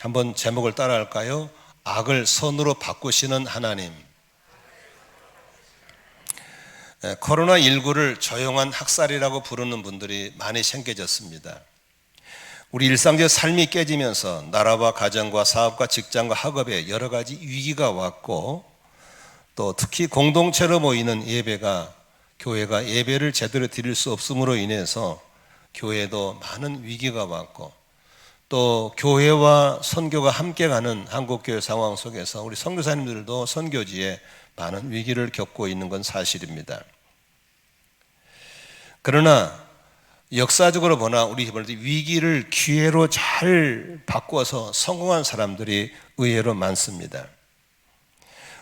한번 제목을 따라할까요? 악을 선으로 바꾸시는 하나님. 코로나19를 조용한 학살이라고 부르는 분들이 많이 생겨졌습니다. 우리 일상적 삶이 깨지면서 나라와 가정과 사업과 직장과 학업에 여러 가지 위기가 왔고, 또 특히 공동체로 모이는 예배가 교회가 예배를 제대로 드릴 수 없음으로 인해서 교회에도 많은 위기가 왔고, 또 교회와 선교가 함께 가는 한국교회 상황 속에서 우리 선교사님들도 선교지에 많은 위기를 겪고 있는 건 사실입니다. 그러나 역사적으로 보나 우리 위기를 기회로 잘 바꿔서 성공한 사람들이 의외로 많습니다.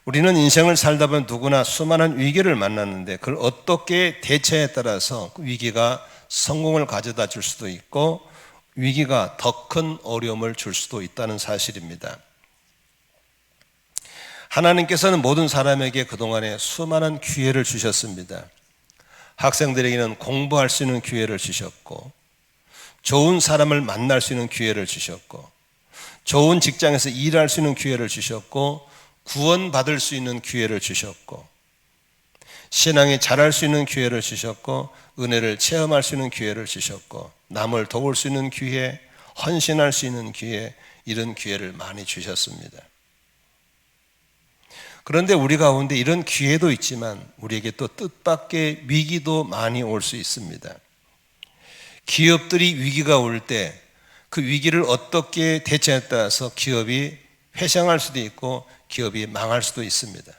우리는 인생을 살다 보면 누구나 수많은 위기를 만났는데 그걸 어떻게 대처에 따라서 그 위기가 성공을 가져다 줄 수도 있고 위기가 더 큰 어려움을 줄 수도 있다는 사실입니다. 하나님께서는 모든 사람에게 그동안에 수많은 기회를 주셨습니다. 학생들에게는 공부할 수 있는 기회를 주셨고, 좋은 사람을 만날 수 있는 기회를 주셨고, 좋은 직장에서 일할 수 있는 기회를 주셨고, 구원받을 수 있는 기회를 주셨고, 신앙에 자랄 수 있는 기회를 주셨고, 은혜를 체험할 수 있는 기회를 주셨고, 남을 도울 수 있는 기회, 헌신할 수 있는 기회, 이런 기회를 많이 주셨습니다. 그런데 우리 가운데 이런 기회도 있지만 우리에게 또 뜻밖의 위기도 많이 올 수 있습니다. 기업들이 위기가 올 때 그 위기를 어떻게 대처에 따라서 기업이 회생할 수도 있고 기업이 망할 수도 있습니다.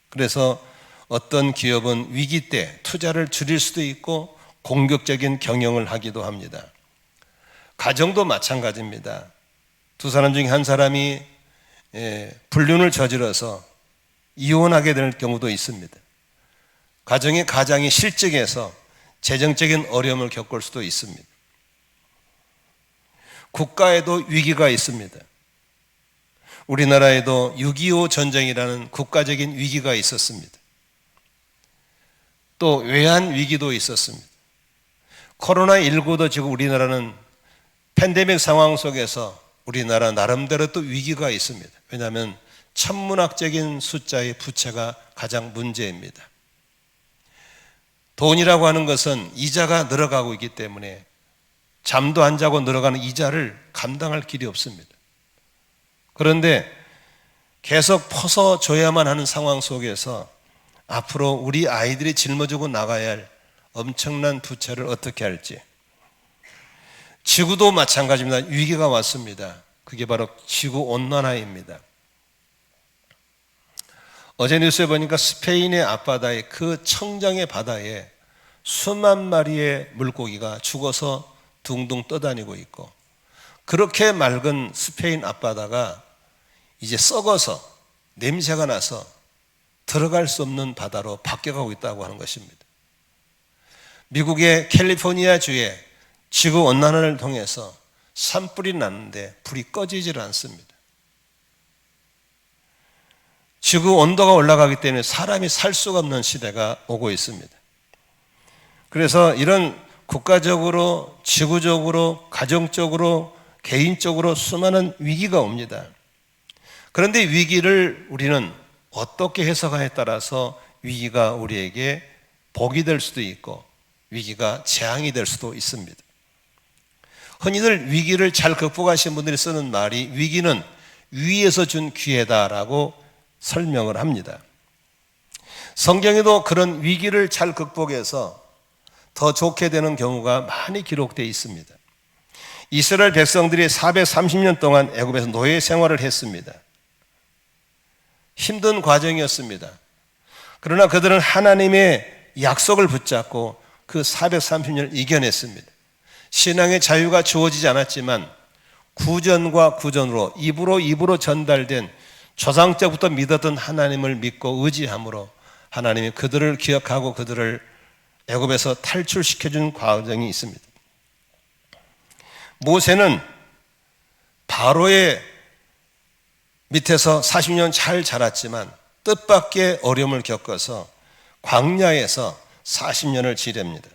그래서 어떤 기업은 위기 때 투자를 줄일 수도 있고 공격적인 경영을 하기도 합니다. 가정도 마찬가지입니다. 두 사람 중에 한 사람이 불륜을 저질러서 이혼하게 될 경우도 있습니다. 가장이 실직해서 재정적인 어려움을 겪을 수도 있습니다. 국가에도 위기가 있습니다. 우리나라에도 6.25 전쟁이라는 국가적인 위기가 있었습니다. 또 외환 위기도 있었습니다. 코로나19도 지금 우리나라는 팬데믹 상황 속에서 우리나라 나름대로 또 위기가 있습니다. 왜냐하면 천문학적인 숫자의 부채가 가장 문제입니다. 돈이라고 하는 것은 이자가 늘어가고 있기 때문에 잠도 안 자고 늘어가는 이자를 감당할 길이 없습니다. 그런데 계속 퍼서줘야만 하는 상황 속에서 앞으로 우리 아이들이 짊어지고 나가야 할 엄청난 부채를 어떻게 할지. 지구도 마찬가지입니다. 위기가 왔습니다. 그게 바로 지구온난화입니다. 어제 뉴스에 보니까 스페인의 앞바다에 그 청정의 바다에 수만 마리의 물고기가 죽어서 둥둥 떠다니고 있고, 그렇게 맑은 스페인 앞바다가 이제 썩어서 냄새가 나서 들어갈 수 없는 바다로 바뀌어가고 있다고 하는 것입니다. 미국의 캘리포니아 주에 지구온난화를 통해서 산불이 났는데 불이 꺼지질 않습니다. 지구 온도가 올라가기 때문에 사람이 살 수가 없는 시대가 오고 있습니다. 그래서 이런 국가적으로, 지구적으로, 가정적으로, 개인적으로 수많은 위기가 옵니다. 그런데 위기를 우리는 어떻게 해석하냐에 따라서 위기가 우리에게 복이 될 수도 있고 위기가 재앙이 될 수도 있습니다. 흔히들 위기를 잘 극복하신 분들이 쓰는 말이 위기는 위에서 준 기회다라고 설명을 합니다. 성경에도 그런 위기를 잘 극복해서 더 좋게 되는 경우가 많이 기록되어 있습니다. 이스라엘 백성들이 430년 동안 애굽에서 노예 생활을 했습니다. 힘든 과정이었습니다. 그러나 그들은 하나님의 약속을 붙잡고 그 430년을 이겨냈습니다. 신앙의 자유가 주어지지 않았지만 구전과 구전으로 입으로 전달된 조상적부터 믿었던 하나님을 믿고 의지함으로 하나님이 그들을 기억하고 그들을 애굽에서 탈출시켜준 과정이 있습니다. 모세는 바로의 밑에서 40년 잘 자랐지만 뜻밖의 어려움을 겪어서 광야에서 40년을 지냅니다.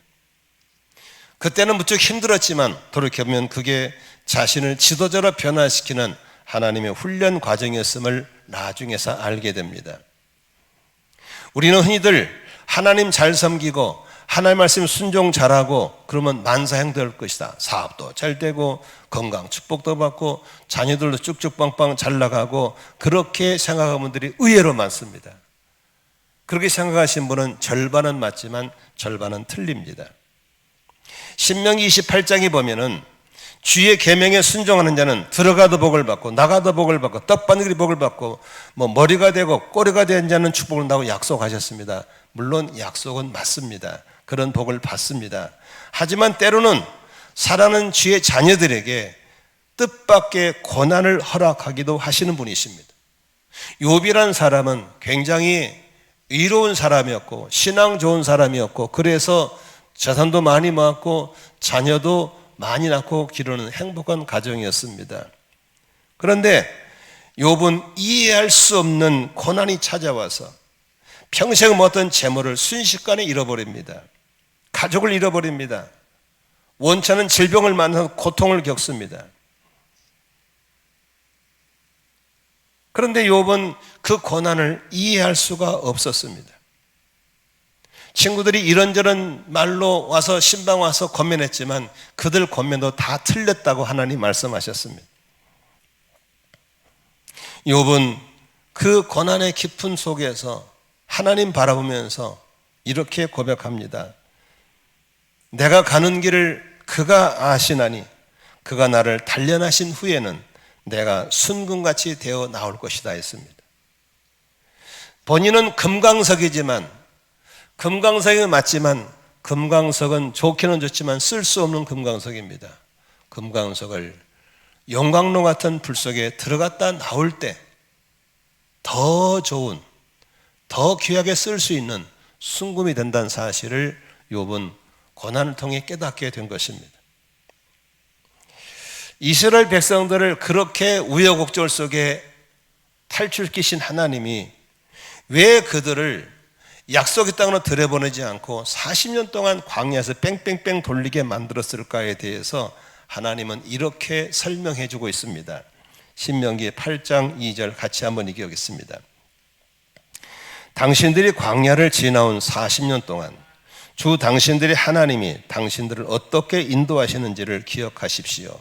그때는 무척 힘들었지만 돌이켜보면 그게 자신을 지도자로 변화시키는 하나님의 훈련 과정이었음을 나중에서 알게 됩니다. 우리는 흔히들 하나님 잘 섬기고 하나님 말씀 순종 잘하고 그러면 만사형될 것이다. 사업도 잘 되고 건강 축복도 받고 자녀들도 쭉쭉 빵빵 잘 나가고 그렇게 생각하는 분들이 의외로 많습니다. 그렇게 생각하신 분은 절반은 맞지만 절반은 틀립니다. 신명기 28장에 보면은 주의 계명에 순종하는 자는 들어가도 복을 받고 나가도 복을 받고 떡반죽이 복을 받고 머리가 되고 꼬리가 된 자는 축복을 받는다고 약속하셨습니다. 물론 약속은 맞습니다. 그런 복을 받습니다. 하지만 때로는 사랑하는 주의 자녀들에게 뜻밖의 고난을 허락하기도 하시는 분이십니다. 욥이라는 사람은 굉장히 의로운 사람이었고 신앙 좋은 사람이었고 그래서 재산도 많이 모았고 자녀도 많이 낳고 기르는 행복한 가정이었습니다. 그런데 욥은 이해할 수 없는 고난이 찾아와서 평생 모았던 재물을 순식간에 잃어버립니다. 가족을 잃어버립니다. 원치 않은 질병을 만나서 고통을 겪습니다. 그런데 욥은 그 고난을 이해할 수가 없었습니다. 친구들이 이런저런 말로 와서 신방 와서 권면했지만 그들 권면도 다 틀렸다고 하나님 말씀하셨습니다. 욥은 그 고난의 깊은 속에서 하나님 바라보면서 이렇게 고백합니다. 내가 가는 길을 그가 아시나니 그가 나를 단련하신 후에는 내가 순금같이 되어 나올 것이다 했습니다. 본인은 금강석이지만 금강석이 맞지만 금강석은 좋기는 좋지만 쓸 수 없는 금강석입니다. 금강석을 용광로 같은 불 속에 들어갔다 나올 때 더 좋은 더 귀하게 쓸 수 있는 순금이 된다는 사실을 욥은 고난을 통해 깨닫게 된 것입니다. 이스라엘 백성들을 그렇게 우여곡절 속에 탈출시키신 하나님이 왜 그들을 약속의 땅으로 들여보내지 않고 40년 동안 광야에서 뺑뺑뺑 돌리게 만들었을까에 대해서 하나님은 이렇게 설명해 주고 있습니다. 신명기 8장 2절 같이 한번 읽어보겠습니다. 당신들이 광야를 지나온 40년 동안 주 당신들의 하나님이 당신들을 어떻게 인도하시는지를 기억하십시오.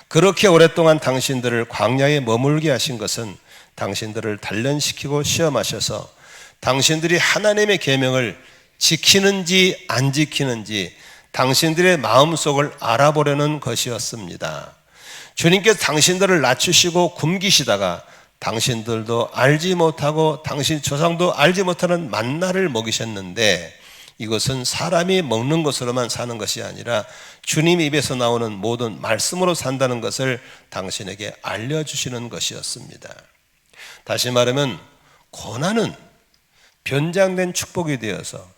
그렇게 오랫동안 당신들을 광야에 머물게 하신 것은 당신들을 단련시키고 시험하셔서 당신들이 하나님의 계명을 지키는지 안 지키는지 당신들의 마음속을 알아보려는 것이었습니다. 주님께서 당신들을 낮추시고 굶기시다가 당신들도 알지 못하고 당신 조상도 알지 못하는 만나를 먹이셨는데 이것은 사람이 먹는 것으로만 사는 것이 아니라 주님 입에서 나오는 모든 말씀으로 산다는 것을 당신에게 알려주시는 것이었습니다. 다시 말하면 고난은 변장된 축복이 되어서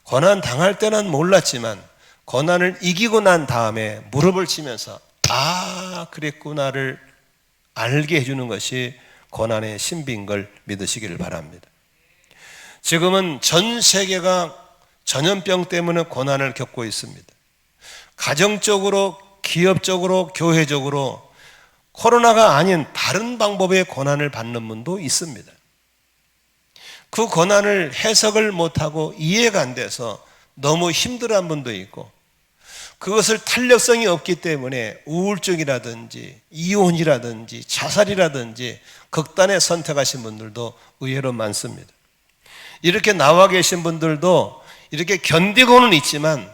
고난 당할 때는 몰랐지만 고난을 이기고 난 다음에 무릎을 치면서 아 그랬구나를 알게 해주는 것이 고난의 신비인 걸 믿으시기를 바랍니다. 지금은 전 세계가 전염병 때문에 고난을 겪고 있습니다. 가정적으로, 기업적으로, 교회적으로 코로나가 아닌 다른 방법의 고난을 받는 분도 있습니다. 그 고난을 해석을 못하고 이해가 안 돼서 너무 힘들어한 분도 있고 그것을 탄력성이 없기 때문에 우울증이라든지 이혼이라든지 자살이라든지 극단에 선택하신 분들도 의외로 많습니다. 이렇게 나와 계신 분들도 이렇게 견디고는 있지만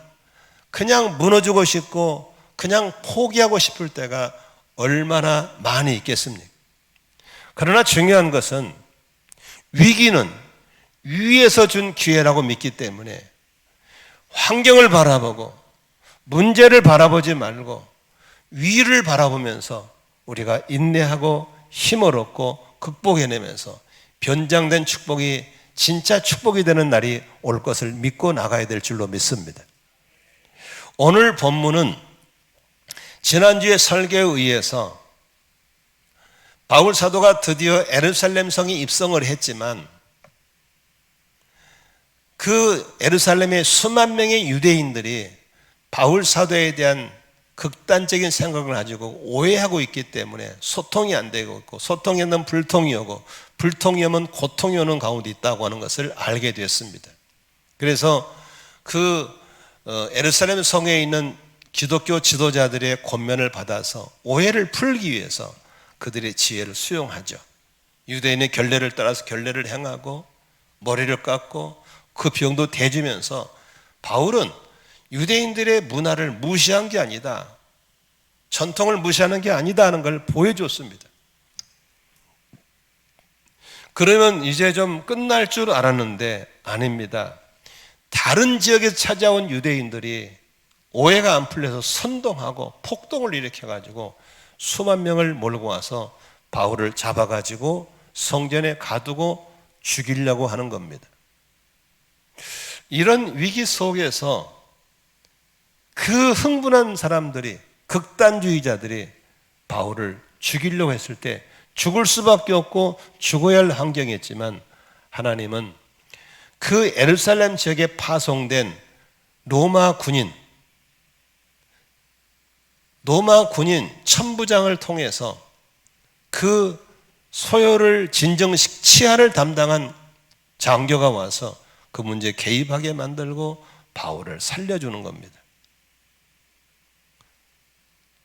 그냥 무너지고 싶고 그냥 포기하고 싶을 때가 얼마나 많이 있겠습니까? 그러나 중요한 것은 위기는 위에서 준 기회라고 믿기 때문에 환경을 바라보고 문제를 바라보지 말고 위를 바라보면서 우리가 인내하고 힘을 얻고 극복해내면서 변장된 축복이 진짜 축복이 되는 날이 올 것을 믿고 나가야 될 줄로 믿습니다. 오늘 본문은 지난주에 설교에 의해서 바울 사도가 드디어 예루살렘 성에 입성을 했지만 그 예루살렘의 수만 명의 유대인들이 바울 사도에 대한 극단적인 생각을 가지고 오해하고 있기 때문에 소통이 안 되고 있고, 소통이 오면 불통이 오고, 불통이 오면 고통이 오는 가운데 있다고 하는 것을 알게 되었습니다. 그래서 예루살렘 성에 있는 기독교 지도자들의 권면을 받아서 오해를 풀기 위해서 그들의 지혜를 수용하죠. 유대인의 결례를 따라서 결례를 행하고 머리를 깎고 그 비용도 대주면서 바울은 유대인들의 문화를 무시한 게 아니다, 전통을 무시하는 게 아니다 하는 걸 보여줬습니다. 그러면 이제 좀 끝날 줄 알았는데 아닙니다. 다른 지역에서 찾아온 유대인들이 오해가 안 풀려서 선동하고 폭동을 일으켜가지고 수만 명을 몰고 와서 바울을 잡아가지고 성전에 가두고 죽이려고 하는 겁니다. 이런 위기 속에서 그 흥분한 사람들이, 극단주의자들이 바울을 죽이려고 했을 때 죽을 수밖에 없고 죽어야 할 환경이었지만, 하나님은 그 예루살렘 지역에 파송된 로마 군인 천부장을 통해서 그 소요를 치하를 담당한 장교가 와서 그 문제에 개입하게 만들고 바울을 살려주는 겁니다.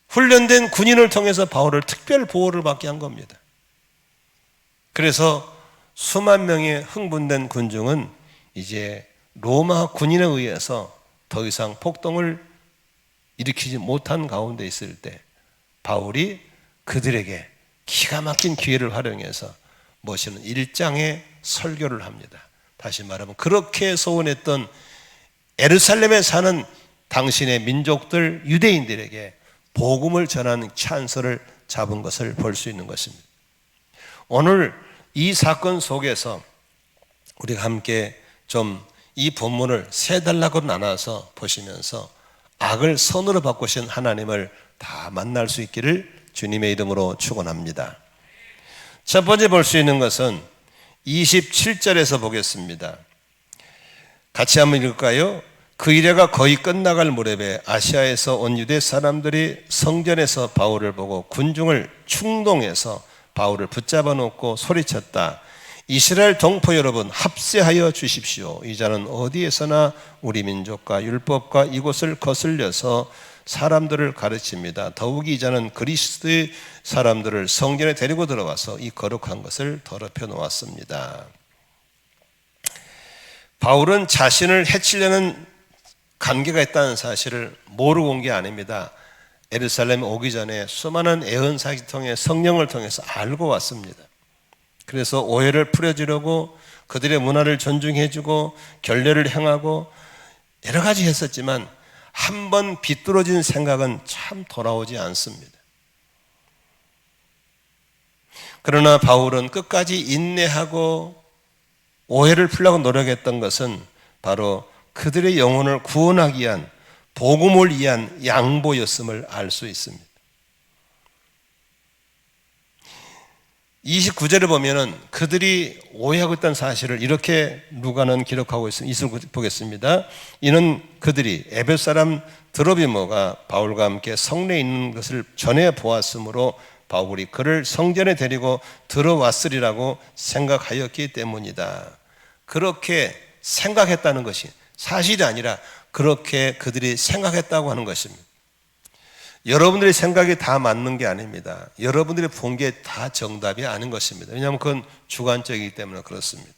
훈련된 군인을 통해서 바울을 특별 보호를 받게 한 겁니다. 그래서 수만 명의 흥분된 군중은 이제 로마 군인에 의해서 더 이상 폭동을 일으키지 못한 가운데 있을 때 바울이 그들에게 기가 막힌 기회를 활용해서 모시는 일장의 설교를 합니다. 다시 말하면 그렇게 소원했던 예루살렘에 사는 당신의 민족들, 유대인들에게 복음을 전하는 찬스를 잡은 것을 볼 수 있는 것입니다. 오늘 이 사건 속에서 우리가 함께 좀 이 본문을 세 단락으로 나눠서 보시면서 악을 선으로 바꾸신 하나님을 다 만날 수 있기를 주님의 이름으로 축원합니다. 첫 번째 볼 수 있는 것은 27절에서 보겠습니다. 같이 한번 읽을까요? 그 이래가 거의 끝나갈 무렵에 아시아에서 온 유대 사람들이 성전에서 바울을 보고 군중을 충동해서 바울을 붙잡아 놓고 소리쳤다. 이스라엘 동포 여러분, 합세하여 주십시오. 이 자는 어디에서나 우리 민족과 율법과 이곳을 거슬려서 사람들을 가르칩니다. 더욱이 이 자는 그리스도의 사람들을 성전에 데리고 들어와서 이 거룩한 것을 더럽혀 놓았습니다. 바울은 자신을 해치려는 관계가 있다는 사실을 모르고 온 게 아닙니다. 예루살렘에 오기 전에 수많은 예언사를 통해 성령을 통해서 알고 왔습니다. 그래서 오해를 풀어주려고 그들의 문화를 존중해주고 결례를 행하고 여러 가지 했었지만 한 번 비뚤어진 생각은 참 돌아오지 않습니다. 그러나 바울은 끝까지 인내하고 오해를 풀려고 노력했던 것은 바로 그들의 영혼을 구원하기 위한, 복음을 위한 양보였음을 알 수 있습니다. 29절에 보면은 그들이 오해하고 있다는 사실을 이렇게 누가는 기록하고 있습니다. 이승 보겠습니다. 이는 그들이 에베소 사람 드로비모가 바울과 함께 성내에 있는 것을 전해 보았으므로 바울이 그를 성전에 데리고 들어왔으리라고 생각하였기 때문이다. 그렇게 생각했다는 것이 사실이 아니라 그렇게 그들이 생각했다고 하는 것입니다. 여러분들의 생각이 다 맞는 게 아닙니다. 여러분들이 본 게 다 정답이 아닌 것입니다. 왜냐하면 그건 주관적이기 때문에 그렇습니다.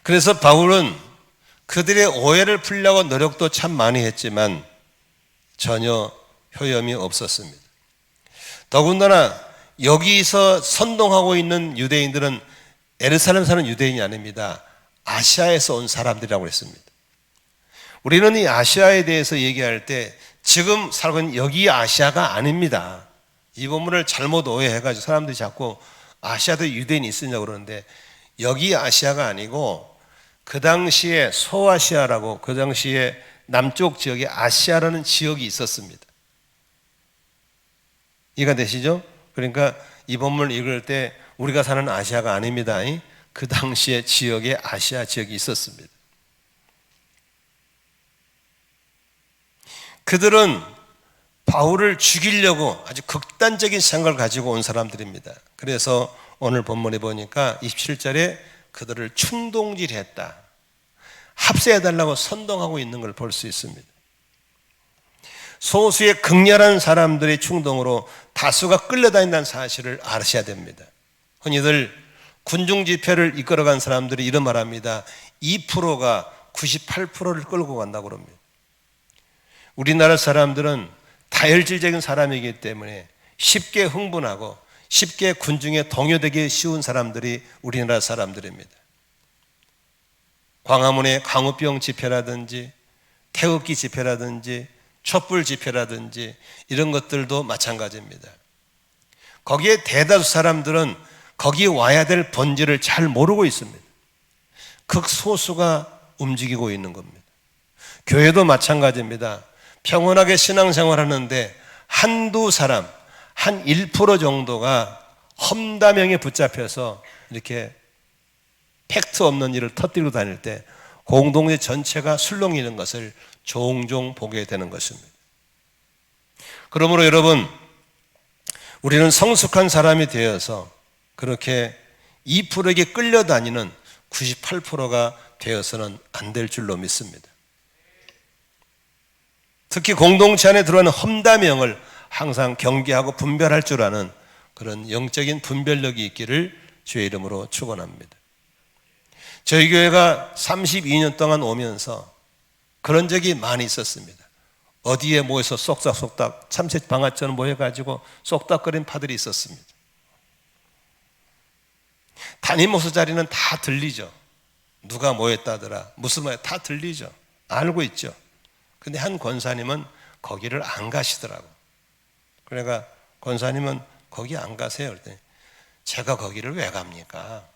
그래서 바울은 그들의 오해를 풀려고 노력도 참 많이 했지만 전혀 효험이 없었습니다. 더군다나 여기서 선동하고 있는 유대인들은 예루살렘 사는 유대인이 아닙니다. 아시아에서 온 사람들이라고 했습니다. 우리는 이 아시아에 대해서 얘기할 때 지금 살고 있는 여기 아시아가 아닙니다. 이 본문을 잘못 오해해가지고 사람들이 자꾸 아시아도 유대인이 있으냐고 그러는데 여기 아시아가 아니고 그 당시에 소아시아라고 그 당시에 남쪽 지역에 아시아라는 지역이 있었습니다. 이해가 되시죠? 그러니까 이 본문을 읽을 때 우리가 사는 아시아가 아닙니다. 그 당시에 지역에 아시아 지역이 있었습니다. 그들은 바울을 죽이려고 아주 극단적인 생각을 가지고 온 사람들입니다. 그래서 오늘 본문에 보니까 27절에 그들을 충동질했다, 합세해달라고 선동하고 있는 걸 볼 수 있습니다. 소수의 극렬한 사람들의 충동으로 다수가 끌려다닌다는 사실을 아셔야 됩니다. 흔히들 군중 집회를 이끌어간 사람들이 이런 말합니다. 2%가 98%를 끌고 간다고 합니다. 우리나라 사람들은 다혈질적인 사람이기 때문에 쉽게 흥분하고 쉽게 군중에 동요되기 쉬운 사람들이 우리나라 사람들입니다. 광화문의 광우병 집회라든지 태극기 집회라든지 촛불 집회라든지 이런 것들도 마찬가지입니다. 거기에 대다수 사람들은 거기 와야 될 본질을 잘 모르고 있습니다. 극소수가 움직이고 있는 겁니다. 교회도 마찬가지입니다. 평온하게 신앙생활 하는데 한두 사람, 한 1% 정도가 험다명에 붙잡혀서 이렇게 팩트 없는 일을 터뜨리고 다닐 때 공동체 전체가 술렁이는 것을 종종 보게 되는 것입니다. 그러므로 여러분, 우리는 성숙한 사람이 되어서 그렇게 2%에게 끌려다니는 98%가 되어서는 안 될 줄로 믿습니다. 특히 공동체 안에 들어가는 험다명을 항상 경계하고 분별할 줄 아는 그런 영적인 분별력이 있기를 주의 이름으로 축원합니다. 저희 교회가 32년 동안 오면서 그런 적이 많이 있었습니다. 어디에 모여서 쏙닥쏙닥 참새 방아처럼 모여가지고 쏙닥거리는 파들이 있었습니다. 담임 목사 자리는 다 들리죠. 누가 모였다더라, 무슨 말이야, 다 들리죠. 알고 있죠. 근데 한 권사님은 거기를 안 가시더라고. 그러니까 권사님은 거기 안 가세요. 그랬더니 제가 거기를 왜 갑니까?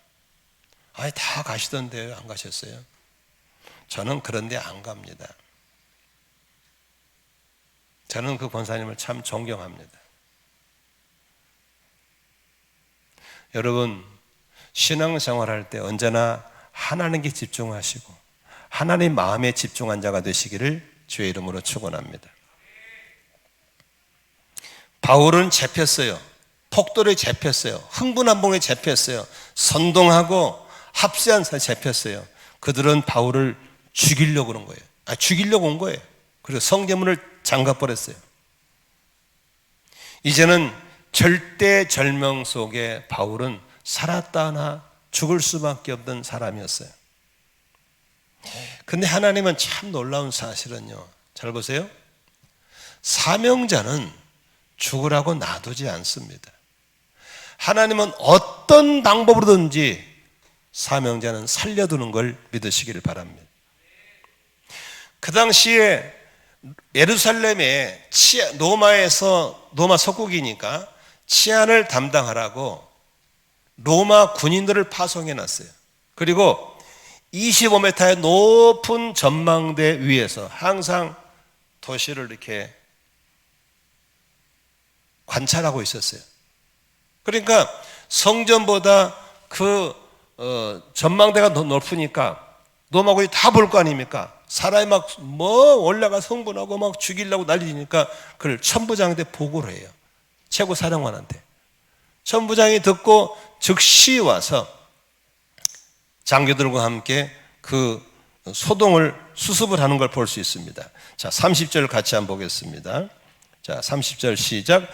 아니 다 가시던데 안 가셨어요? 저는 그런데 안 갑니다. 저는 그 권사님을 참 존경합니다. 여러분, 신앙생활할 때 언제나 하나님께 집중하시고 하나님 마음에 집중한 자가 되시기를 주의 이름으로 축원합니다. 바울은 잡혔어요. 폭돌에 잡혔어요. 흥분한 봉에 잡혔어요. 선동하고 합세한 사람에 잡혔어요. 그들은 바울을 죽이려고 그런 거예요. 죽이려고 온 거예요. 그리고 성전문을 잠가버렸어요. 이제는 절대절명 속에 바울은 살았다 하나 죽을 수밖에 없던 사람이었어요. 근데 하나님은 참 놀라운 사실은요, 잘 보세요. 사명자는 죽으라고 놔두지 않습니다. 하나님은 어떤 방법으로든지 사명자는 살려두는 걸 믿으시기를 바랍니다. 그 당시에 예루살렘에 로마 속국이니까 치안을 담당하라고 로마 군인들을 파송해 놨어요. 그리고 25m의 높은 전망대 위에서 항상 도시를 이렇게 관찰하고 있었어요. 그러니까 성전보다 그 전망대가 더 높으니까 로마군이 다 볼 거 아닙니까? 사람이 막 올라가서 흥분하고 막 죽이려고 난리니까 그걸 천부장한테 보고를 해요. 최고 사령관한테. 천부장이 듣고 즉시 와서 장교들과 함께 그 수습을 하는 걸 볼 수 있습니다. 자, 30절 같이 한번 보겠습니다. 자, 30절 시작.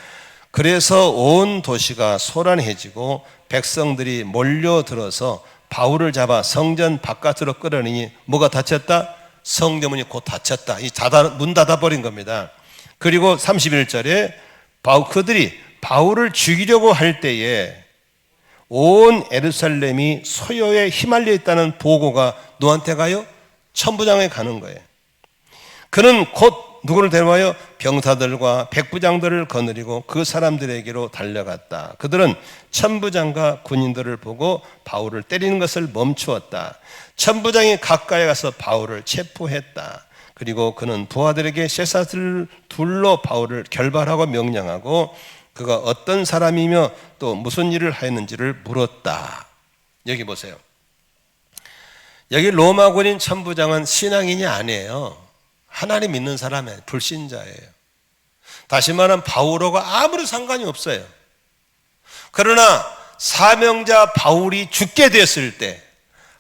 그래서 온 도시가 소란해지고 백성들이 몰려들어서 바울을 잡아 성전 바깥으로 끌어내니 뭐가 닫혔다? 성전문이 곧 닫혔다. 문 닫아버린 겁니다. 그리고 31절에 그들이 바울을 죽이려고 할 때에 온 예루살렘이 소요에 휘말려 있다는 보고가 누구한테 가요? 천부장에 가는 거예요. 그는 곧 누구를 데려와요? 병사들과 백부장들을 거느리고 그 사람들에게로 달려갔다. 그들은 천부장과 군인들을 보고 바울을 때리는 것을 멈추었다. 천부장이 가까이 가서 바울을 체포했다. 그리고 그는 부하들에게 쇠사슬을 둘러 바울을 결발하고 명령하고 그가 어떤 사람이며 또 무슨 일을 하였는지를 물었다. 여기 보세요. 여기 로마 군인 천부장은 신앙인이 아니에요. 하나님 믿는 사람이 불신자예요. 다시 말하면 바울과 아무리 상관이 없어요. 그러나 사명자 바울이 죽게 됐을 때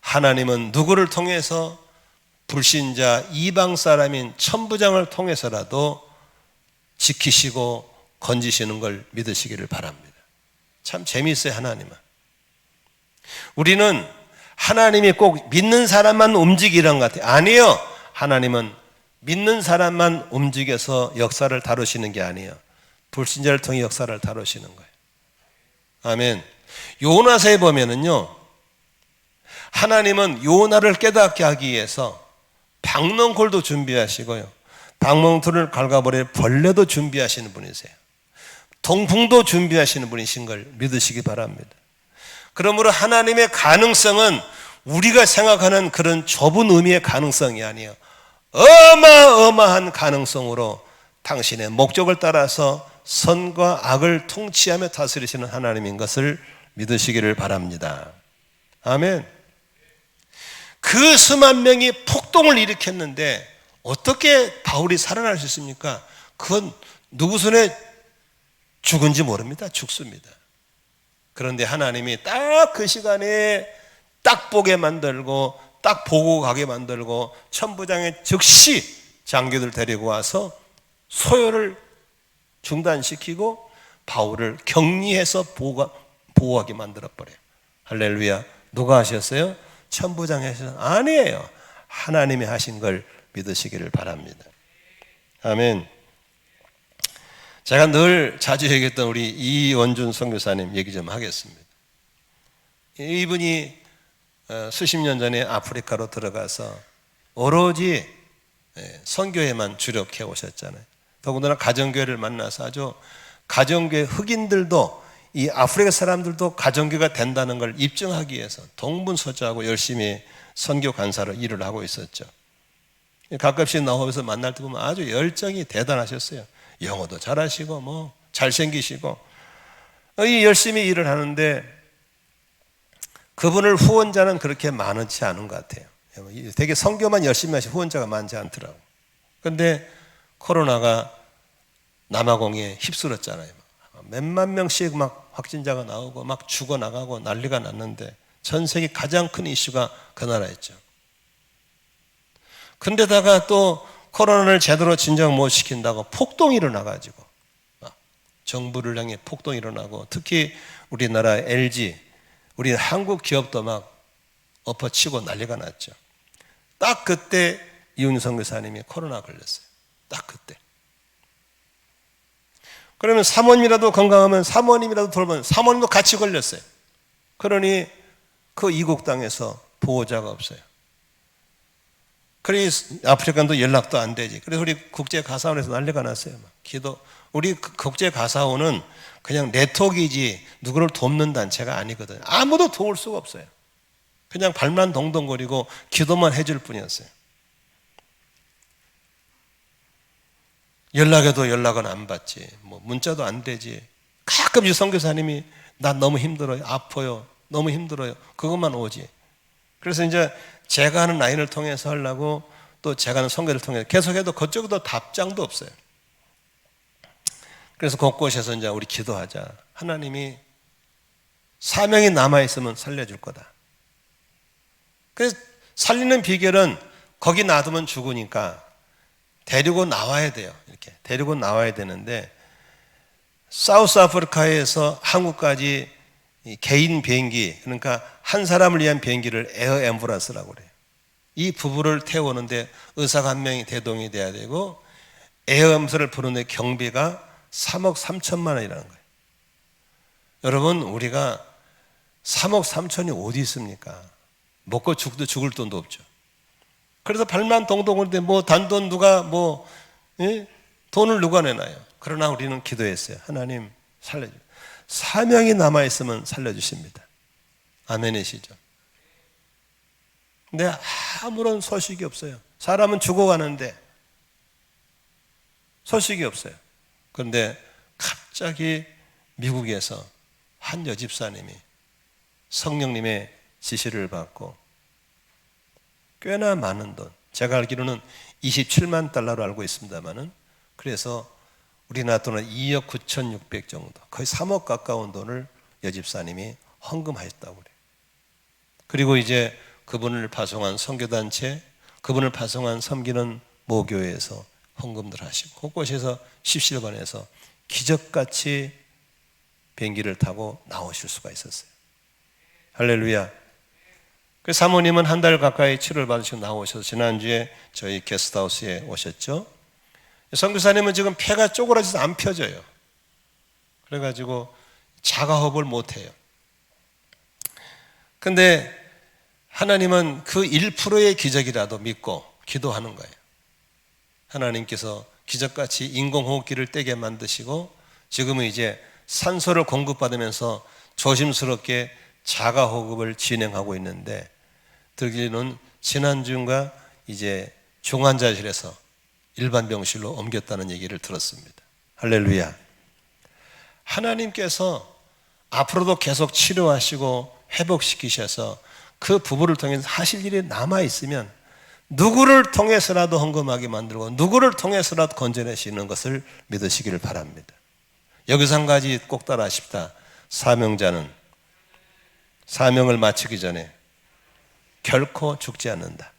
하나님은 누구를 통해서 불신자 이방 사람인 천부장을 통해서라도 지키시고 건지시는 걸 믿으시기를 바랍니다. 참 재미있어요, 하나님은. 우리는 하나님이 꼭 믿는 사람만 움직이는 것 같아요. 아니에요. 하나님은 믿는 사람만 움직여서 역사를 다루시는 게 아니에요. 불신자를 통해 역사를 다루시는 거예요. 아멘. 요나서에 보면은요, 하나님은 요나를 깨닫게 하기 위해서 박농골도 준비하시고요, 박농돌을 갉아버릴 벌레도 준비하시는 분이세요. 동풍도 준비하시는 분이신 걸 믿으시기 바랍니다. 그러므로 하나님의 가능성은 우리가 생각하는 그런 좁은 의미의 가능성이 아니에요. 어마어마한 가능성으로 당신의 목적을 따라서 선과 악을 통치하며 다스리시는 하나님인 것을 믿으시기를 바랍니다. 아멘. 그 수만 명이 폭동을 일으켰는데 어떻게 바울이 살아날 수 있습니까? 그건 누구 손에 죽은지 모릅니다. 죽습니다. 그런데 하나님이 딱 그 시간에 딱 보게 만들고 딱 보고 가게 만들고 천부장에 즉시 장교들 데리고 와서 소요를 중단시키고 바울을 격리해서 보호하게 만들어버려요. 할렐루야. 누가 하셨어요? 천부장이 하셨어요? 아니에요. 하나님이 하신 걸 믿으시기를 바랍니다. 아멘. 제가 늘 자주 얘기했던 우리 이원준 선교사님 얘기 좀 하겠습니다. 이분이 수십 년 전에 아프리카로 들어가서 오로지 선교에만 주력해 오셨잖아요. 더군다나 가정교회를 만나서 아주 가정교회 흑인들도 이 아프리카 사람들도 가정교회가 된다는 걸 입증하기 위해서 동분서주하고 열심히 선교 간사로 일을 하고 있었죠. 가끔씩 나오면서 만날 때 보면 아주 열정이 대단하셨어요. 영어도 잘하시고 뭐 잘생기시고 이 열심히 일을 하는데 그분을 후원자는 그렇게 많지 않은 것 같아요. 되게 선교만 열심히 하시고 후원자가 많지 않더라고요. 그런데 코로나가 남아공에 휩쓸었잖아요. 몇만 명씩 막 확진자가 나오고 막 죽어나가고 난리가 났는데 전 세계 가장 큰 이슈가 그 나라였죠. 근데다가 또 코로나를 제대로 진정 못 시킨다고 폭동이 일어나가지고 정부를 향해 폭동이 일어나고 특히 우리나라 LG, 우리 한국 기업도 막 엎어치고 난리가 났죠. 딱 그때 이훈 선교사님이 코로나 걸렸어요. 딱 그때. 그러면 사모님이라도 건강하면 사모님이라도 돌보면 사모님도 같이 걸렸어요. 그러니 그 이국 땅에서 보호자가 없어요. 그래서 아프리카도 연락도 안 되지. 그래서 우리 국제가사원에서 난리가 났어요. 우리 국제가사원은 그냥 네트워크이지 누구를 돕는 단체가 아니거든요. 아무도 도울 수가 없어요. 그냥 발만 동동거리고 기도만 해줄 뿐이었어요. 연락해도 연락은 안 받지. 뭐 문자도 안 되지. 가끔씩 선교사님이 나 너무 힘들어요. 아파요. 너무 힘들어요. 그것만 오지. 그래서 이제 제가 하는 라인을 통해서 하려고 또 제가 하는 선교를 통해서 계속해도 그쪽도 답장도 없어요. 그래서 곳곳에서 이제 우리 기도하자. 하나님이 사명이 남아있으면 살려줄 거다. 그래서 살리는 비결은 거기 놔두면 죽으니까 데리고 나와야 돼요. 이렇게 데리고 나와야 되는데 사우스 아프리카에서 한국까지 개인 비행기, 그러니까 한 사람을 위한 비행기를 에어 앰뷸런스라고 그래요. 이 부부를 태우는데 의사가 한 명이 대동이 돼야 되고 에어 앰뷸런스를 부르는 경비가 3억 3천만 원이라는 거예요. 여러분, 우리가 3억 3천이 어디 있습니까? 먹고 죽을 돈도 없죠. 그래서 발만 동동거리는데 뭐 단돈 누가 돈을 누가 내나요? 그러나 우리는 기도했어요. 하나님 살려주세요. 사명이 남아있으면 살려주십니다. 아멘이시죠? 근데 아무런 소식이 없어요. 사람은 죽어가는데 소식이 없어요. 그런데 갑자기 미국에서 한 여집사님이 성령님의 지시를 받고 꽤나 많은 돈, 제가 알기로는 27만 달러로 알고 있습니다만은, 그래서 우리나라 돈은 2억 9,600 정도, 거의 3억 가까운 돈을 여집사님이 헌금하셨다고 그래요. 그리고 이제 그분을 파송한 선교단체, 그분을 파송한 섬기는 모교회에서 헌금들 하시고, 곳곳에서 십시일반에서 기적같이 비행기를 타고 나오실 수가 있었어요. 할렐루야. 그 사모님은 한 달 가까이 치료를 받으시고 나오셔서 지난주에 저희 게스트하우스에 오셨죠. 선교사님은 지금 폐가 쪼그라져서 안 펴져요. 그래가지고 자가호흡을 못해요. 근데 하나님은 그 1%의 기적이라도 믿고 기도하는 거예요. 하나님께서 기적같이 인공호흡기를 떼게 만드시고 지금은 이제 산소를 공급받으면서 조심스럽게 자가호흡을 진행하고 있는데, 들기는 지난주인가 이제 중환자실에서 일반 병실로 옮겼다는 얘기를 들었습니다. 할렐루야. 하나님께서 앞으로도 계속 치료하시고 회복시키셔서 그 부부를 통해서 하실 일이 남아있으면 누구를 통해서라도 헌금하게 만들고 누구를 통해서라도 건져내시는 것을 믿으시기를 바랍니다. 여기서 한 가지 꼭 따라하십시다. 사명자는 사명을 마치기 전에 결코 죽지 않는다.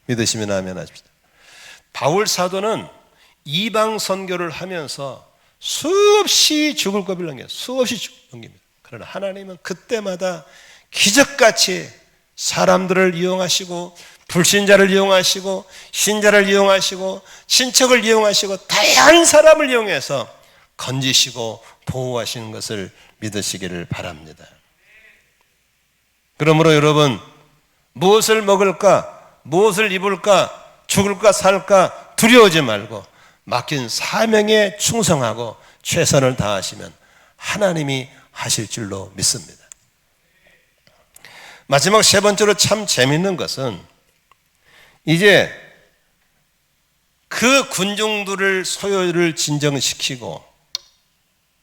믿으시면 아멘 하십시다. 바울 사도는 이방 선교를 하면서 수없이 죽을 고비를 넘겨요. 수없이 넘깁니다. 그러나 하나님은 그때마다 기적같이 사람들을 이용하시고 불신자를 이용하시고 신자를 이용하시고 친척을 이용하시고 다양한 사람을 이용해서 건지시고 보호하시는 것을 믿으시기를 바랍니다. 그러므로 여러분, 무엇을 먹을까, 무엇을 입을까, 죽을까 살까 두려워하지 말고 맡긴 사명에 충성하고 최선을 다하시면 하나님이 하실 줄로 믿습니다. 마지막 세 번째로 참 재밌는 것은, 이제 그 군중들을 소요를 진정시키고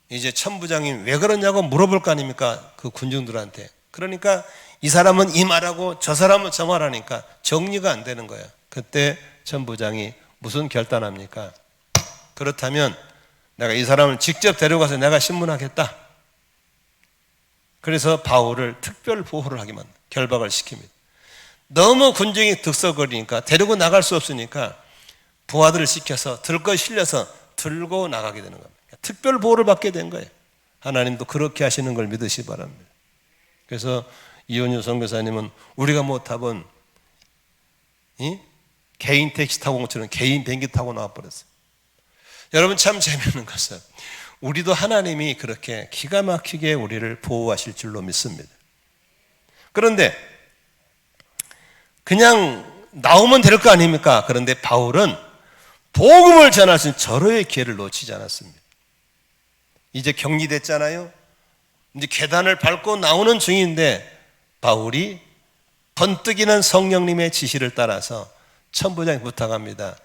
이제 천부장이 왜 그러냐고 물어볼 거 아닙니까? 그 군중들한테. 그러니까 이 사람은 이 말하고 저 사람은 저 말하니까 정리가 안 되는 거예요. 그때 천부장이 무슨 결단합니까? 그렇다면 내가 이 사람을 직접 데려가서 내가 신문하겠다. 그래서 바울을 특별 보호를 하게 만듭니다. 결박을 시킵니다. 너무 군중이 득석거리니까 데리고 나갈 수 없으니까 부하들을 시켜서 들거 실려서 들고 나가게 되는 겁니다. 특별 보호를 받게 된 거예요. 하나님도 그렇게 하시는 걸 믿으시기 바랍니다. 그래서 이원유 선교사님은 우리가 못 타본 개인 택시 타고 온 것처럼 개인 비행기 타고 나와버렸어요. 여러분, 참 재미있는 것은 우리도 하나님이 그렇게 기가 막히게 우리를 보호하실 줄로 믿습니다. 그런데 그냥 나오면 될 거 아닙니까? 그런데 바울은 복음을 전할 수 있는 절호의 기회를 놓치지 않았습니다. 이제 격리됐잖아요. 이제 계단을 밟고 나오는 중인데 바울이 번뜩이는 성령님의 지시를 따라서 천부장이 부탁합니다.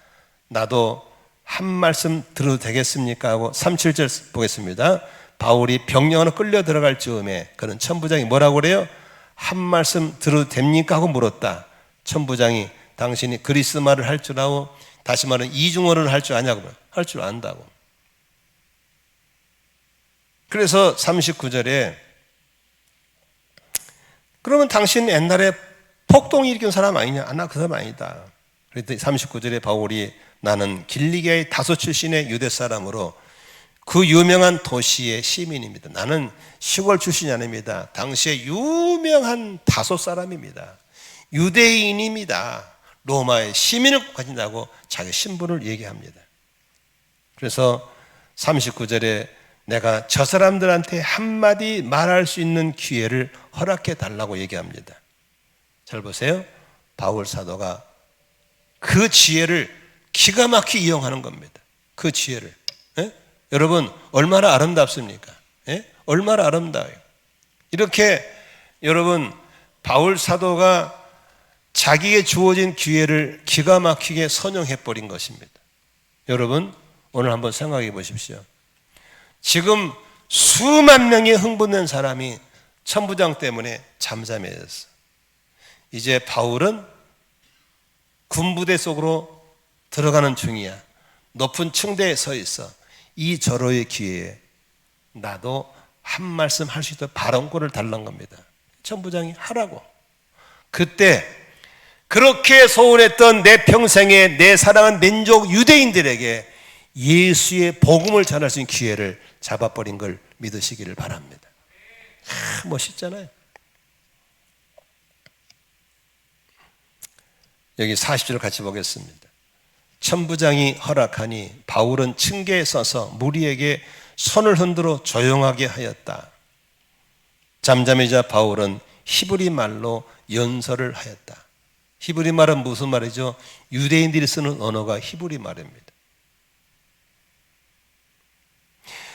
나도 한 말씀 들어도 되겠습니까? 하고 37절 보겠습니다. 바울이 병영으로 끌려 들어갈 즈음에 그는 천부장이 뭐라고 그래요? 한 말씀 들어도 됩니까? 하고 물었다. 천부장이 당신이 그리스 말을 할 줄 아고, 다시 말하면 이중어를 할 줄 아냐고. 할 줄 안다고. 그래서 39절에 그러면 당신 옛날에 폭동 일으킨 사람 아니냐? 아, 나 그 사람 아니다. 그랬더니 39절에 바울이 나는 길리기아의 다소 출신의 유대 사람으로 그 유명한 도시의 시민입니다. 나는 시골 출신이 아닙니다. 당시에 유명한 다소 사람입니다. 유대인입니다. 로마의 시민을 가진다고 자기 신분을 얘기합니다. 그래서 39절에 내가 저 사람들한테 한마디 말할 수 있는 기회를 허락해 달라고 얘기합니다. 잘 보세요. 바울 사도가 그 지혜를 기가 막히게 이용하는 겁니다. 그 지혜를. 예? 여러분, 얼마나 아름답습니까? 예? 얼마나 아름다워요. 이렇게 여러분, 바울 사도가 자기에게 주어진 기회를 기가 막히게 선용해버린 것입니다. 여러분, 오늘 한번 생각해 보십시오. 지금 수만 명의 흥분된 사람이 천부장 때문에 잠잠해졌어. 이제 바울은 군부대 속으로 들어가는 중이야. 높은 층대에 서 있어. 이 절호의 기회에 나도 한 말씀 할 수 있도록 발언권을 달라는 겁니다. 천부장이 하라고. 그때 그렇게 소원했던 내 평생에 내 사랑한 민족 유대인들에게 예수의 복음을 전할 수 있는 기회를 잡아버린 걸 믿으시기를 바랍니다. 멋있잖아요. 여기 40절 같이 보겠습니다. 천부장이 허락하니 바울은 층계에 서서 무리에게 손을 흔들어 조용하게 하였다. 잠잠해자 바울은 히브리 말로 연설을 하였다. 히브리 말은 무슨 말이죠? 유대인들이 쓰는 언어가 히브리 말입니다.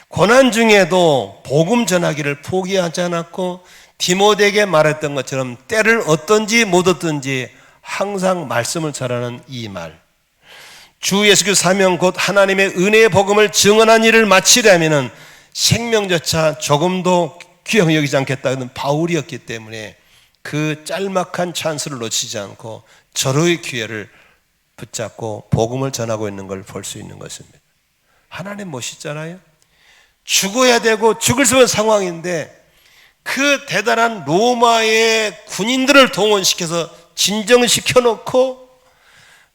고난 중에도 복음 전하기를 포기하지 않았고 디모데에게 말했던 것처럼 때를 얻든지 못 얻든지 항상 말씀을 전하는 이 말, 주 예수의 사명 곧 하나님의 은혜의 복음을 증언한 일을 마치려면 생명조차 조금도 귀하게 여기지 않겠다는 바울이었기 때문에 그 짤막한 찬스를 놓치지 않고 절호의 기회를 붙잡고 복음을 전하고 있는 걸 볼 수 있는 것입니다. 하나님 멋있잖아요. 죽어야 되고 죽을 수 있는 상황인데 그 대단한 로마의 군인들을 동원시켜서 진정시켜놓고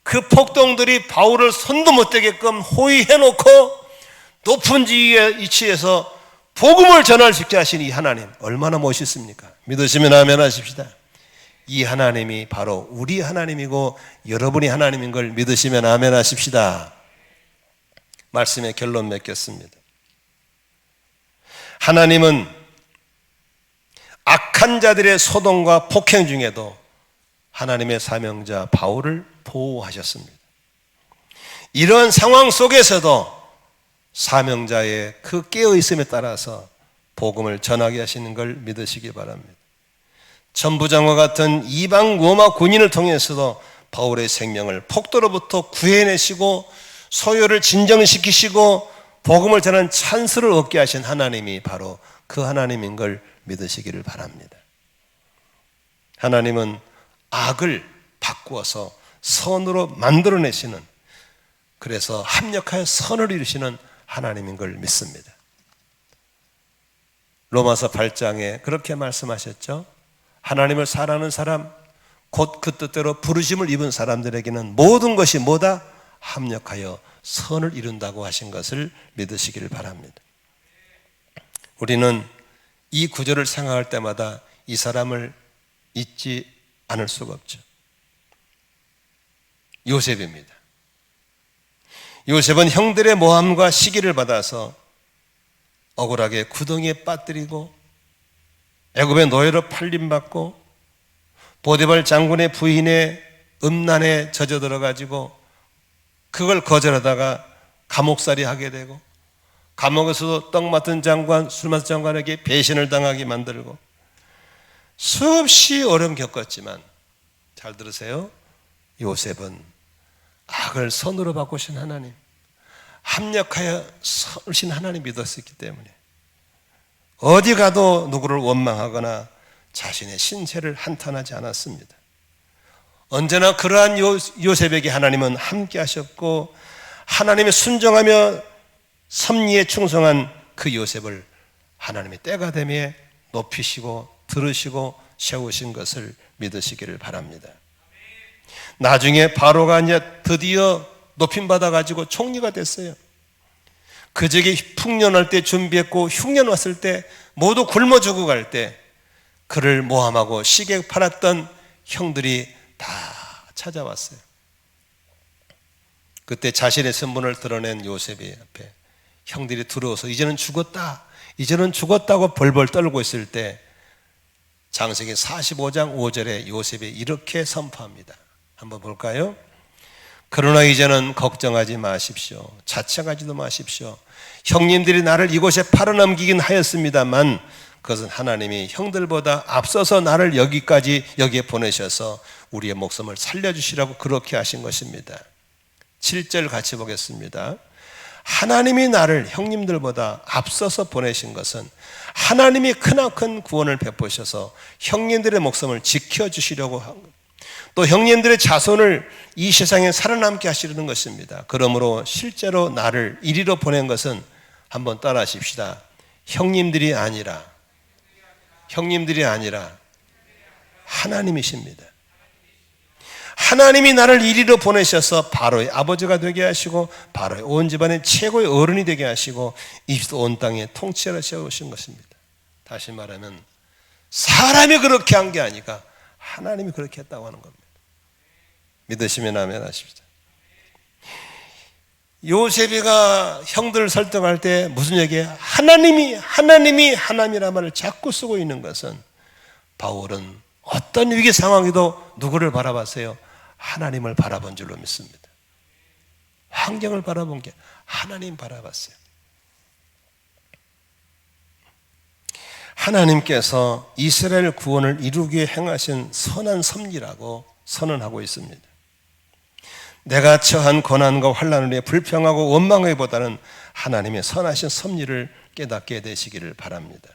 그 폭동들이 바울을 손도 못 대게끔 호위해놓고 높은 지위에 위치해서 복음을 전할 수 있게 하신 이 하나님 얼마나 멋있습니까? 믿으시면 아멘 하십시다. 이 하나님이 바로 우리 하나님이고 여러분이 하나님인 걸 믿으시면 아멘 하십시다. 말씀의 결론 맺겠습니다. 하나님은 악한 자들의 소동과 폭행 중에도 하나님의 사명자 바울을 보호하셨습니다. 이런 상황 속에서도 사명자의 그 깨어있음에 따라서 복음을 전하게 하시는 걸 믿으시기 바랍니다. 천부장과 같은 이방 로마 군인을 통해서도 바울의 생명을 폭도로부터 구해내시고 소요를 진정시키시고 복음을 전하는 찬스를 얻게 하신 하나님이 바로 그 하나님인 걸 믿으시기를 바랍니다. 하나님은 악을 바꾸어서 선으로 만들어내시는, 그래서 합력하여 선을 이루시는 하나님인 걸 믿습니다. 로마서 8장에 그렇게 말씀하셨죠. 하나님을 사랑하는 사람, 곧 그 뜻대로 부르심을 입은 사람들에게는 모든 것이 뭐다? 합력하여 선을 이룬다고 하신 것을 믿으시기를 바랍니다. 우리는 이 구절을 생각할 때마다 이 사람을 잊지 않을 수가 없죠. 요셉입니다. 요셉은 형들의 모함과 시기를 받아서 억울하게 구덩이에 빠뜨리고 애굽의 노예로 팔림받고 보디발 장군의 부인의 음란에 젖어들어 가지고 그걸 거절하다가 감옥살이 하게 되고 감옥에서도 떡 맡은 장관, 술 맡은 장관에게 배신을 당하게 만들고 수없이 어려움 겪었지만 잘 들으세요. 요셉은 악을 선으로 바꾸신 하나님, 합력하여 선으신 하나님 믿었었기 때문에 어디 가도 누구를 원망하거나 자신의 신세를 한탄하지 않았습니다. 언제나 그러한 요셉에게 하나님은 함께 하셨고 하나님의 순종하며 섭리에 충성한 그 요셉을 하나님의 때가 되며 높이시고 들으시고 세우신 것을 믿으시기를 바랍니다. 나중에 바로가 이제 드디어 높임받아 가지고 총리가 됐어요. 그저께 풍년할 때 준비했고 흉년 왔을 때 모두 굶어 죽어갈 때 그를 모함하고 시계 팔았던 형들이 다 찾아왔어요. 그때 자신의身분을 드러낸 요셉이 앞에 형들이 들어와서 이제는 죽었다, 이제는 죽었다고 벌벌 떨고 있을 때 창세기 45장 5절에 요셉이 이렇게 선포합니다. 한번 볼까요? 그러나 이제는 걱정하지 마십시오. 자책하지도 마십시오. 형님들이 나를 이곳에 팔아넘기긴 하였습니다만 그것은 하나님이 형들보다 앞서서 나를 여기에 보내셔서 우리의 목숨을 살려주시라고 그렇게 하신 것입니다. 7절 같이 보겠습니다. 하나님이 나를 형님들보다 앞서서 보내신 것은 하나님이 크나큰 구원을 베푸셔서 형님들의 목숨을 지켜주시려고 한 것. 또 형님들의 자손을 이 세상에 살아남게 하시려는 것입니다. 그러므로 실제로 나를 이리로 보낸 것은 한번 따라 하십시다. 형님들이 아니라 하나님이십니다. 하나님이 나를 이리로 보내셔서 바로의 아버지가 되게 하시고 바로의 온 집안의 최고의 어른이 되게 하시고 이집트 온 땅에 통치하러 세우신 것입니다. 다시 말하면 사람이 그렇게 한 게 아니라 하나님이 그렇게 했다고 하는 겁니다. 믿으시면 아멘 하십시오. 요셉이가 형들을 설득할 때 무슨 얘기예요? 하나님이란 말을 자꾸 쓰고 있는 것은 바울은 어떤 위기 상황에도 누구를 바라봤어요? 하나님을 바라본 줄로 믿습니다. 환경을 바라본 게 하나님 바라봤어요. 하나님께서 이스라엘 구원을 이루기 위해 행하신 선한 섭리라고 선언하고 있습니다. 내가 처한 고난과 환난을 위해 불평하고 원망하기보다는 하나님의 선하신 섭리를 깨닫게 되시기를 바랍니다.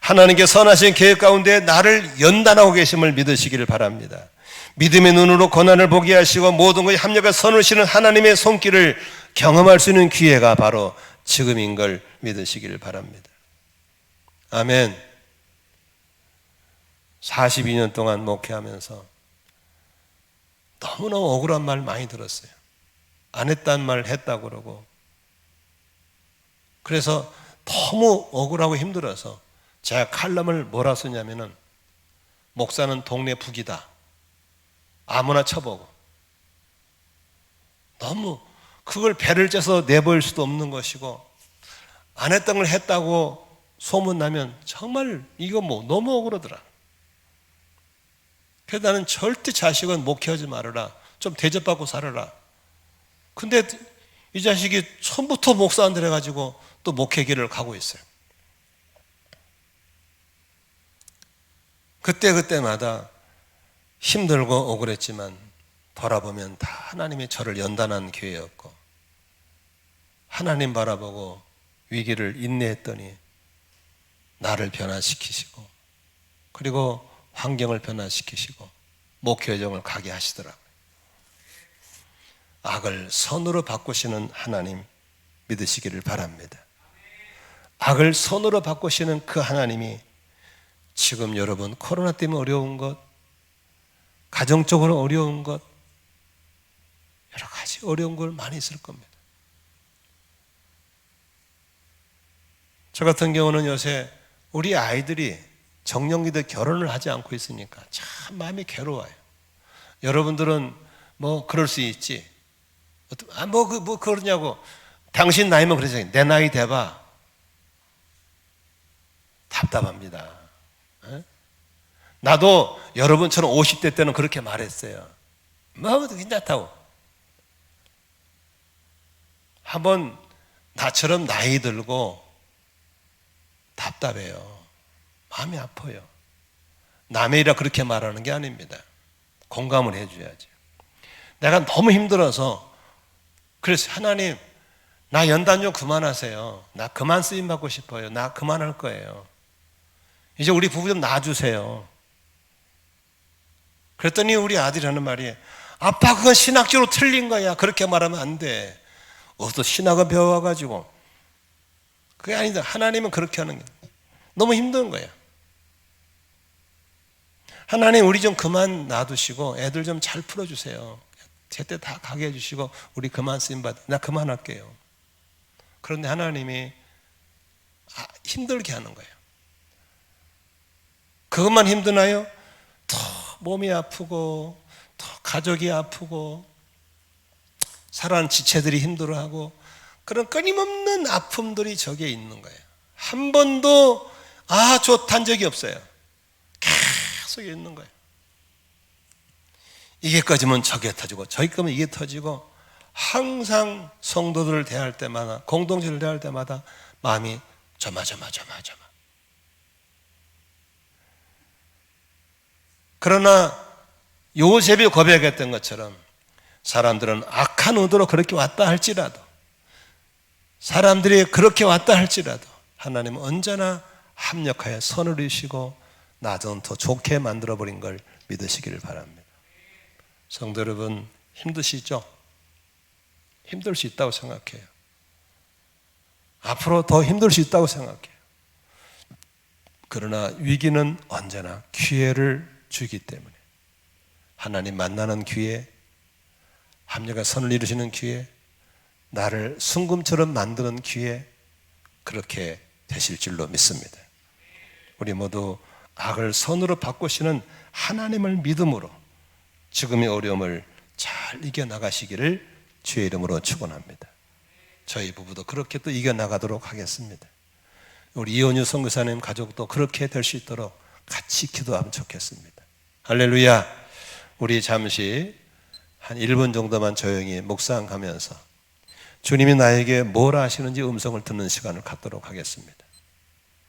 하나님께 선하신 계획 가운데 나를 연단하고 계심을 믿으시기를 바랍니다. 믿음의 눈으로 고난을 보게 하시고 모든 것에 합력을 선으시는 하나님의 손길을 경험할 수 있는 기회가 바로 지금인 걸 믿으시기를 바랍니다. 아멘. 42년 동안 목회하면서 너무너무 억울한 말 많이 들었어요. 안 했단 말 했다고 그러고, 그래서 너무 억울하고 힘들어서 제가 칼럼을 뭐라 쓰냐면은 목사는 동네 북이다, 아무나 쳐보고, 너무 그걸 배를 째서 내보일 수도 없는 것이고 안 했던 걸 했다고 소문나면 정말 이거 뭐 너무 억울하더라. 그래서 나는 절대 자식은 목회하지 말아라, 좀 대접받고 살아라. 근데 이 자식이 처음부터 목사 안 들어가지고 또 목회길을 가고 있어요. 그때마다 힘들고 억울했지만 돌아보면 다 하나님이 저를 연단한 기회였고, 하나님 바라보고 위기를 인내했더니 나를 변화시키시고, 그리고 환경을 변화시키시고 목회 여정을 가게 하시더라고요. 악을 선으로 바꾸시는 하나님 믿으시기를 바랍니다. 악을 선으로 바꾸시는 그 하나님이 지금 여러분 코로나 때문에 어려운 것, 가정적으로 어려운 것, 여러 가지 어려운 걸 많이 있을 겁니다. 저 같은 경우는 요새 우리 아이들이 정년기들 결혼을 하지 않고 있으니까 참 마음이 괴로워요. 여러분들은 뭐 그럴 수 있지. 그러냐고. 당신 나이면 그러잖아요. 내 나이 돼봐. 답답합니다. 에? 나도 여러분처럼 50대 때는 그렇게 말했어요. 뭐 괜찮다고. 한번 나처럼 나이 들고 답답해요. 마음이 아파요. 남의 일이라 그렇게 말하는 게 아닙니다. 공감을 해줘야지. 내가 너무 힘들어서 그래서 하나님, 나 연단 좀 그만하세요. 나 그만 쓰임 받고 싶어요. 나 그만할 거예요. 이제 우리 부부 좀 놔주세요. 그랬더니 우리 아들이 하는 말이, 아빠 그건 신학적으로 틀린 거야. 그렇게 말하면 안 돼. 어디서 신학을 배워가지고. 그게 아니다. 하나님은 그렇게 하는 게 너무 힘든 거야. 하나님, 우리 좀 그만 놔두시고 애들 좀 잘 풀어주세요. 제때 다 가게 해주시고 우리 그만 쓰임받아. 나 그만할게요. 그런데 하나님이 힘들게 하는 거예요. 그것만 힘드나요? 더 몸이 아프고 더 가족이 아프고 살아가는 지체들이 힘들어하고 그런 끊임없는 아픔들이 저기에 있는 거예요. 한 번도 좋다는 적이 없어요. 계속 있는 거예요. 이게 꺼지면 저게 터지고 저기 꺼면 이게 터지고, 항상 성도들을 대할 때마다, 공동체를 대할 때마다 마음이 조마조마조마조마. 그러나 요셉이 고백했던 것처럼 사람들은 악한 의도로 그렇게 왔다 할지라도, 사람들이 그렇게 왔다 할지라도 하나님은 언제나 합력하여 선을 이루시고 나도 더 좋게 만들어버린 걸 믿으시기를 바랍니다. 성도 여러분, 힘드시죠? 힘들 수 있다고 생각해요. 앞으로 더 힘들 수 있다고 생각해요. 그러나 위기는 언제나 기회를 주기 때문에 하나님 만나는 기회, 합력과 선을 이루시는 기회, 나를 순금처럼 만드는 기회, 그렇게 되실 줄로 믿습니다. 우리 모두 악을 선으로 바꾸시는 하나님을 믿음으로 지금의 어려움을 잘 이겨나가시기를 주의 이름으로 축원합니다. 저희 부부도 그렇게 또 이겨나가도록 하겠습니다. 우리 이원유 선교사님 가족도 그렇게 될 수 있도록 같이 기도하면 좋겠습니다. 할렐루야. 우리 잠시 한 1분 정도만 조용히 묵상하면서 주님이 나에게 뭘 하시는지 음성을 듣는 시간을 갖도록 하겠습니다.